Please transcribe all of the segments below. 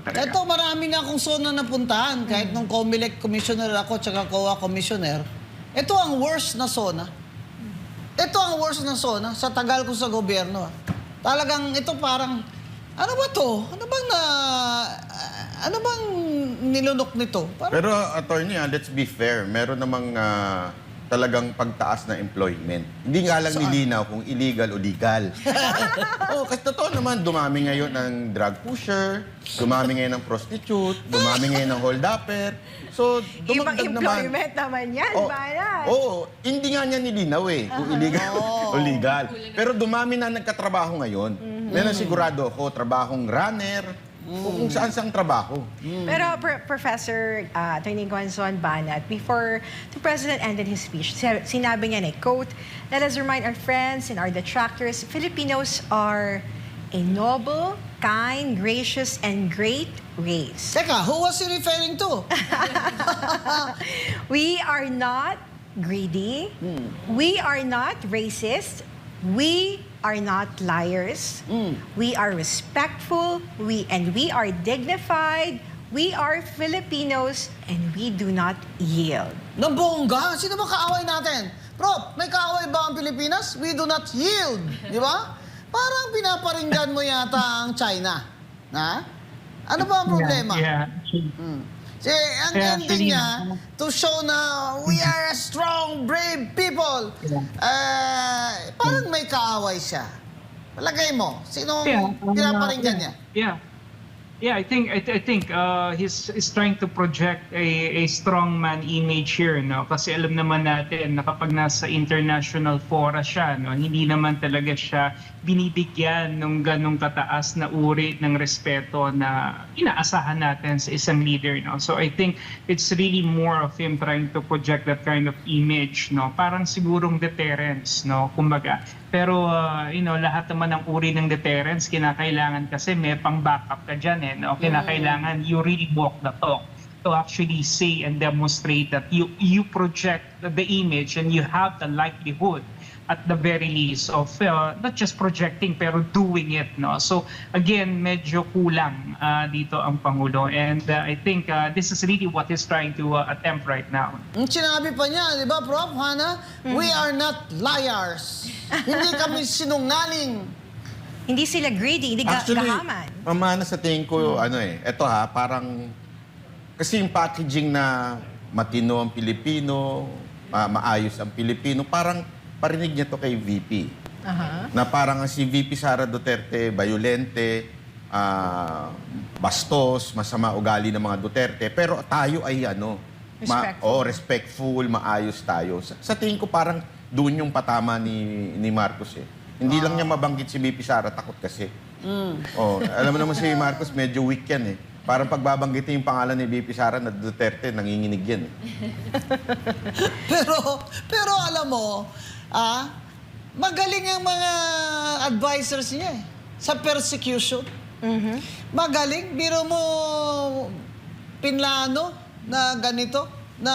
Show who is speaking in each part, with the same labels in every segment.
Speaker 1: Ito, marami nga akong zona napuntahan. Kahit nung COMELEC commissioner ako, tsaka COA commissioner, ito ang worst na zona. Ito ang worst na zona sa tagal ko sa gobyerno. Talagang ito parang, ano ba to? Ano bang nilunok nito?
Speaker 2: Pero attorney, let's be fair. Meron namang talagang pagtaas na employment. Hindi nga lang nilinaw kung illegal o legal. Kasi totoo naman, dumami ngayon ng drug pusher, dumami ngayon ng prostitute, dumami ngayon ng hold-upper. So, dumagdag naman.
Speaker 3: Employment naman yan, bayan.
Speaker 2: Hindi nga niya nilinaw kung illegal o legal. Pero dumami na nagkatrabaho ngayon. May nasigurado ako, trabahong runner, kung saan-saang trabaho.
Speaker 3: Pero Professor Attorney Gonzon Banat, before the President ended his speech, sinabi niya na, quote, "Let us remind our friends and our detractors, Filipinos are a noble, kind, gracious, and great race.
Speaker 1: Teka, who was he referring to?
Speaker 3: We are not greedy. We are not racist. We are not liars. We are respectful. We are dignified. We are Filipinos, and we do not yield."
Speaker 1: Nabongga? Sino ba kaaway natin? Prof, may kaaway ba ang Pilipinas? We do not yield. Di ba? Parang pinaparinggan mo yata ang China. Ha? Ano ba ang problema?
Speaker 4: Yeah.
Speaker 1: Ang ending niya, to show na we are a strong, brave people. Parang may kaaway siya. Palagay mo, sino pinaparinggan niya?
Speaker 4: Yeah, I think he's trying to project a strong man image here, no? Kasi alam naman natin na kapag nasa international fora siya, no, hindi naman talaga siya binibigyan ng ganong kataas na uri ng respeto na inaasahan natin sa isang leader, no? So I think it's really more of him trying to project that kind of image, no? Parang sigurong deterrence, no? Kumbaga. Pero lahat naman ng uri ng deterrence kinakailangan kasi may pang-backup ka dyan, no? Kinakailangan you really walk the talk to actually say and demonstrate that you project the image and you have the likelihood at the very least of not just projecting pero doing it, no? So again, medyo kulang dito ang Pangulo, and I think this is really what he's trying to attempt right now.
Speaker 1: Sinabi pa niya, di ba, Prof. Hana? We are not liars. Hindi kami sinungaling.
Speaker 3: Hindi sila greedy, hindi gahaman.
Speaker 2: Mamana sa tingin ko, eto parang, kasi yung packaging na matino ang Pilipino, maayos ang Pilipino, parang parinig niya to kay VP. Na parang si VP Sara Duterte, violente, bastos, masama ugali ng mga Duterte. Pero tayo ay respectful, maayos tayo. Sa tingin ko parang doon yung patama ni Marcos Hindi lang niya mabanggit si VP Sara, takot kasi. Alam mo naman si Marcos, medyo weak yan Parang pagbabanggitin yung pangalan ni VP Sara na Duterte, nanginginig yan
Speaker 1: Pero alam mo, magaling ang mga advisors niya sa persecution. Magaling. Biro mo, pinlano na ganito, na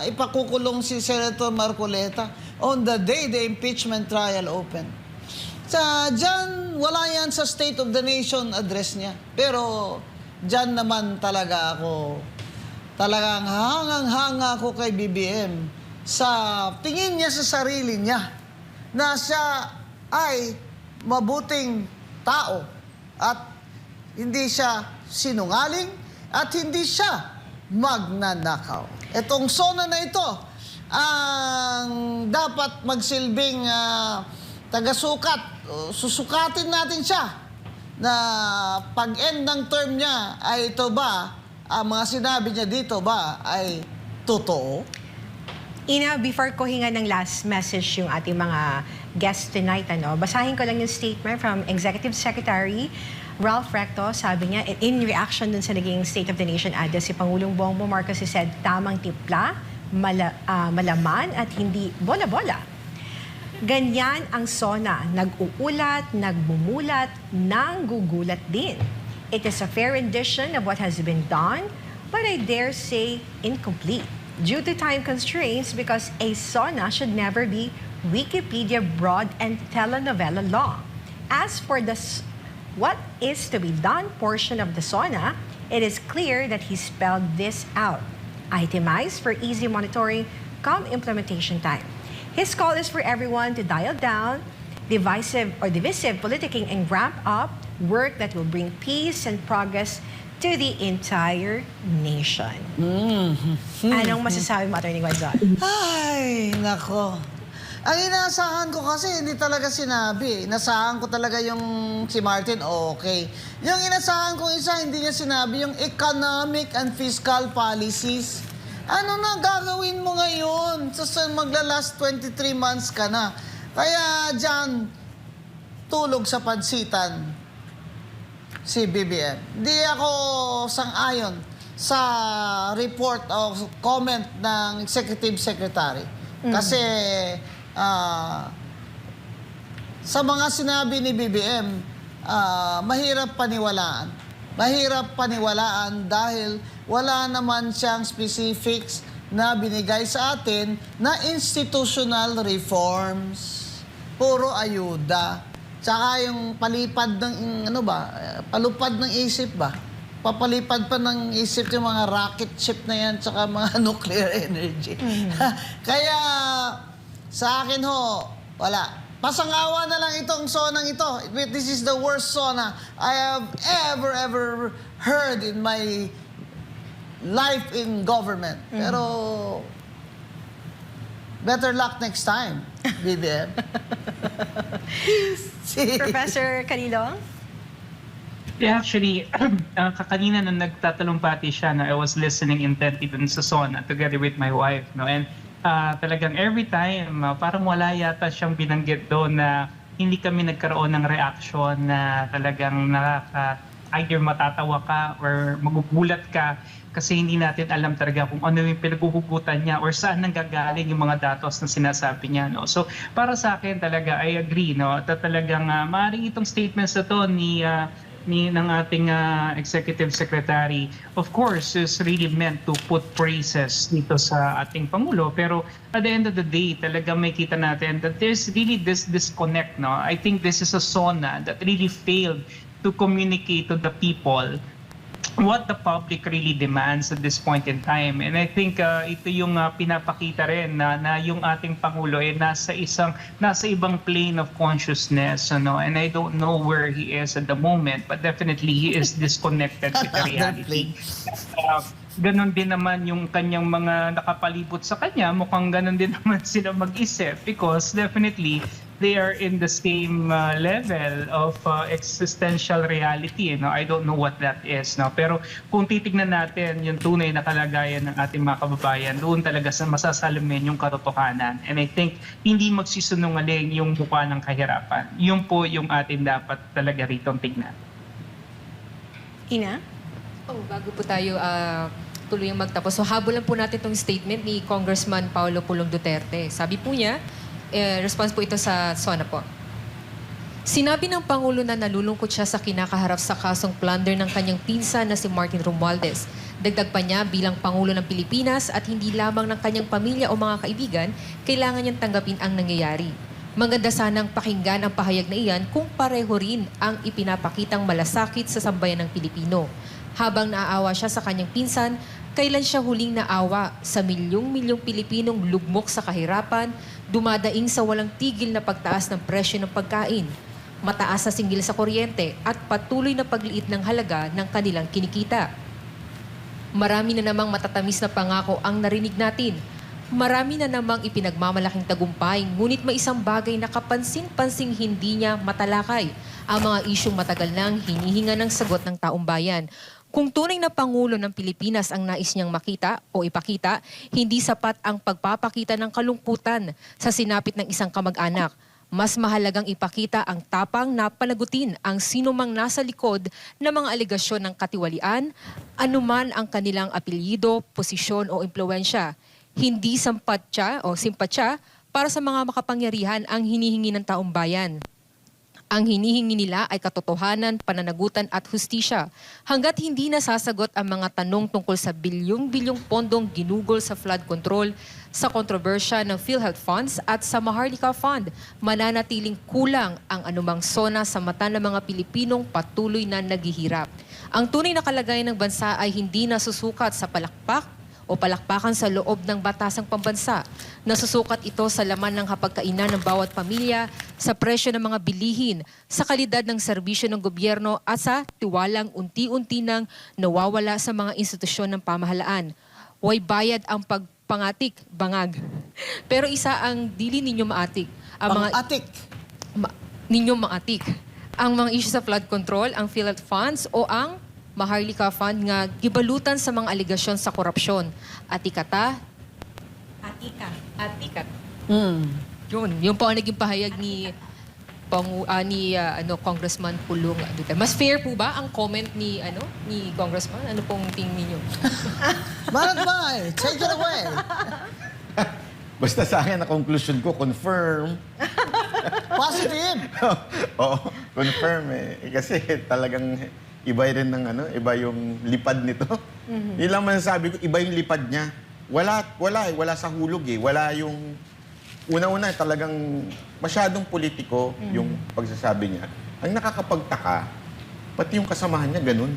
Speaker 1: ipakukulong si Senator Marcoleta on the day the impeachment trial opened. Diyan, wala yan sa State of the Nation address niya. Pero diyan naman talaga ako, talagang hangang-hanga ako kay BBM sa tingin niya sa sarili niya na siya ay mabuting tao at hindi siya sinungaling at hindi siya magnanakaw. Itong zona na ito ang dapat magsilbing tagasukat. Susukatin natin siya na pag-end ng term niya ay ito ba, ang mga sinabi niya dito ba ay totoo?
Speaker 3: Ina, before ko hinga ng last message yung ating mga guests tonight, basahin ko lang yung statement from Executive Secretary Ralph Recto. Sabi niya, in reaction dun sa naging State of the Nation address, si Pangulong Bongbong Marcos said, tamang timpla, malaman at hindi bola-bola. Ganyan ang SONA, nag-uulat, nagmumulat, nanggugulat din. It is a fair rendition of what has been done, but I dare say incomplete due to time constraints because a SONA should never be Wikipedia broad and telenovela long. As for the what is to be done portion of the SONA, It is clear that he spelled this out. Itemized for easy monitoring come implementation time. His call is for everyone to dial down divisive politicking and ramp up work that will bring peace and progress to the entire nation. Anong masasabi mo, Atty. Guanzon?
Speaker 1: Ay, nako. Ang inaasahan ko kasi hindi talaga sinabi. Inasahan ko talaga yung si Martin, okay. Yung inasahan ko isa, hindi niya sinabi yung economic and fiscal policies. Ano na gagawin mo ngayon? Magla-last 23 months ka na. Kaya dyan, tulog sa pansitan si BBM. Di ako sang-ayon sa report o comment ng Executive Secretary. Kasi sa mga sinabi ni BBM, mahirap paniwalaan. Mahirap paniwalaan dahil wala naman siyang specifics na binigay sa atin na institutional reforms. Puro ayuda. Tsaka yung palipad ng, palupad ng isip ba? Papalipad pa ng isip yung mga rocket ship na yan tsaka mga nuclear energy. Kaya sa akin ho, wala. Pasangawa na lang itong sonang ito. This is the worst sona I have ever heard in my life in government. Pero better luck next time, BBM.
Speaker 3: Professor Canilong?
Speaker 4: Yeah, actually, kanina nung nagtatalumpati siya, I was listening intently dun sa SONA together with my wife. No? And talagang every time, parang wala yata siyang binanggit doon na hindi kami nagkaroon ng reaction na talagang either matatawa ka or magugulat ka kasi hindi natin alam talaga kung ano yung pinaghuhugutan niya or saan nanggagaling yung mga datos na sinasabi niya. No? So para sa akin talaga, I agree, no? At talagang maaaring itong statements na to ng ating Executive Secretary, of course, is really meant to put praises dito sa ating Pangulo. Pero at the end of the day, talaga may kita natin that there's really this disconnect. No? I think this is a SONA that really failed to communicate to the people what the public really demands at this point in time. And I think ito yung pinapakita rin na yung ating Pangulo ay nasa ibang plane of consciousness, ano? And I don't know where he is at the moment, but definitely he is disconnected with the reality. Ganon din naman yung kanyang mga nakapalibot sa kanya, mukhang ganon din naman sila mag-isip because definitely they are in the same level of existential reality. No? I don't know what that is. No? Pero kung titignan natin yung tunay na kalagayan ng ating mga kababayan, doon talaga sa masasalamin yung katotohanan. And I think hindi magsisunungaling yung mukha ng kahirapan. Yun po yung atin dapat talaga rito tignan.
Speaker 3: Ina?
Speaker 5: Bago po tayo tuluyang magtapos. So habol lang po natin itong statement ni Congressman Paulo Pulong Duterte. Sabi po niya, response po ito sa SONA po. Sinabi ng Pangulo na nalulungkot siya sa kinakaharap sa kasong plunder ng kanyang pinsan na si Martin Romualdez. Dagdag pa niya bilang Pangulo ng Pilipinas at hindi lamang ng kanyang pamilya o mga kaibigan, kailangan niyang tanggapin ang nangyayari. Maganda sanang pakinggan ang pahayag na iyan kung pareho rin ang ipinapakitang malasakit sa sambayan ng Pilipino. Habang naaawa siya sa kanyang pinsan, kailan siya huling naawa sa milyong-milyong Pilipinong lugmok sa kahirapan, dumadaing sa walang tigil na pagtaas ng presyo ng pagkain, mataas na singgil sa kuryente at patuloy na pagliit ng halaga ng kanilang kinikita. Marami na namang matatamis na pangako ang narinig natin. Marami na namang ipinagmamalaking tagumpay, ngunit may isang bagay na kapansin-pansing hindi niya matalakay, ang mga isyong matagal nang hinihinga ng sagot ng taong bayan. Kung tunay na Pangulo ng Pilipinas ang nais niyang makita o ipakita, hindi sapat ang pagpapakita ng kalungkutan sa sinapit ng isang kamag-anak. Mas mahalagang ipakita ang tapang na panagutin ang sinumang nasa likod ng mga alegasyon ng katiwalian, anuman ang kanilang apelyido, posisyon o impluwensya. Hindi simpatya para sa mga makapangyarihan ang hinihingi ng taong bayan. Ang hinihingi nila ay katotohanan, pananagutan at hustisya. Hanggat hindi nasasagot ang mga tanong tungkol sa bilyong-bilyong pondong ginugol sa flood control, sa kontrobersya ng PhilHealth Funds at sa Maharlika Fund, mananatiling kulang ang anumang SONA sa mata ng mga Pilipinong patuloy na naghihirap. Ang tunay na kalagayan ng bansa ay hindi nasusukat sa palakpak o palakpakan sa loob ng batasang pambansa. Nasusukat ito sa laman ng hapagkainan ng bawat pamilya, sa presyo ng mga bilihin, sa kalidad ng serbisyo ng gobyerno at sa tiwalang unti-unti nang nawawala sa mga institusyon ng pamahalaan. Huwag bayad ang pagpangatik, bangag. Pero isa ang dili ninyo maatik. Ang mga
Speaker 1: Pang-atik.
Speaker 5: ninyong maatik. Ang mga issue sa flood control, ang PhilHealth funds o ang Maharlika Fund nga gibalutan sa mga aligasyon sa korupsyon. Atikata? Atikat. Yun po ang naging pahayag ni Congressman Pulong Duterte. Mas fair po ba ang comment ni Congressman? Ano pong tingin niyo?
Speaker 1: Marat ba? Take it away.
Speaker 2: Basta sa akin, na conclusion ko, confirm.
Speaker 1: Positive.
Speaker 2: Oo, confirm eh. Kasi talagang iba rin ng iba yung lipad nito. Yun lang masasabi ko, iba yung lipad niya. Wala sa hulog eh. Wala yung, una-una talagang masyadong politiko yung pagsasabi niya. Ang nakakapagtaka, pati yung kasamahan niya ganun.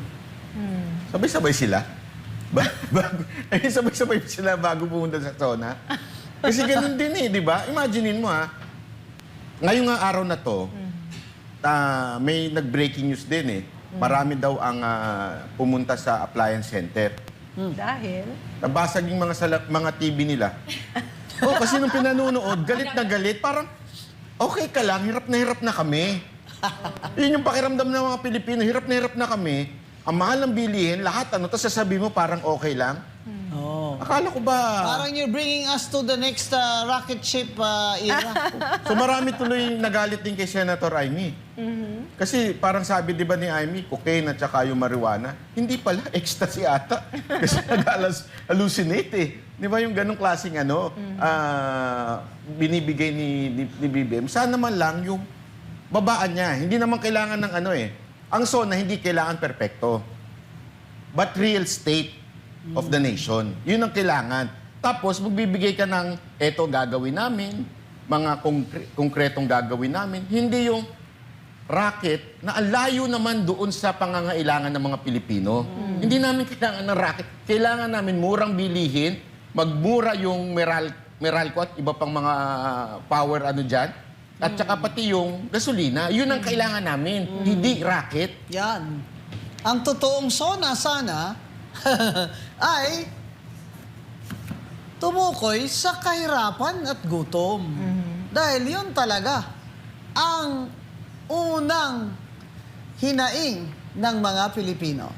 Speaker 2: Sabay-sabay sila. Sabay-sabay sila bago pumunta sa zona. Kasi ganun din eh, di ba? Imaginein mo ngayong araw na to, may nag-breaking news din eh. Marami daw ang pumunta sa appliance center.
Speaker 3: Dahil?
Speaker 2: Nabasag yung mga TV nila. Kasi nung pinanunood, galit na galit. Parang, okay ka lang, hirap na kami. Yun yung pakiramdam ng mga Pilipino, hirap na kami. Ang mahal ng bilihin, lahat tapos sasabihin mo parang okay lang. Akala ko ba...
Speaker 1: Parang you're bringing us to the next rocket ship era.
Speaker 2: So marami tuloy nagalit din kay Senator Amy. Kasi parang sabi di ba ni Amy, cocaine at saka yung marijuana, hindi pala, ecstasy ata. Kasi nag-hallucinate eh. Di ba yung ganong klaseng binibigay ni BBM. Sana naman lang yung babaan niya. Hindi naman kailangan ng Ang SONA hindi kailangan perpekto. But real state of the nation. Yun ang kailangan. Tapos, magbibigay ka ng, eto gagawin namin, mga konkretong gagawin namin. Hindi yung racket na ang layo naman doon sa pangangailangan ng mga Pilipino. Hindi namin kailangan ng racket. Kailangan namin murang bilihin, magmura yung Meralco at iba pang mga power dyan. At saka pati yung gasolina. Yun ang kailangan namin. Hindi racket.
Speaker 1: Yan. Ang totoong SONA sana ay tumukoy sa kahirapan at gutom. Dahil yun talaga ang unang hinaing ng mga Pilipino.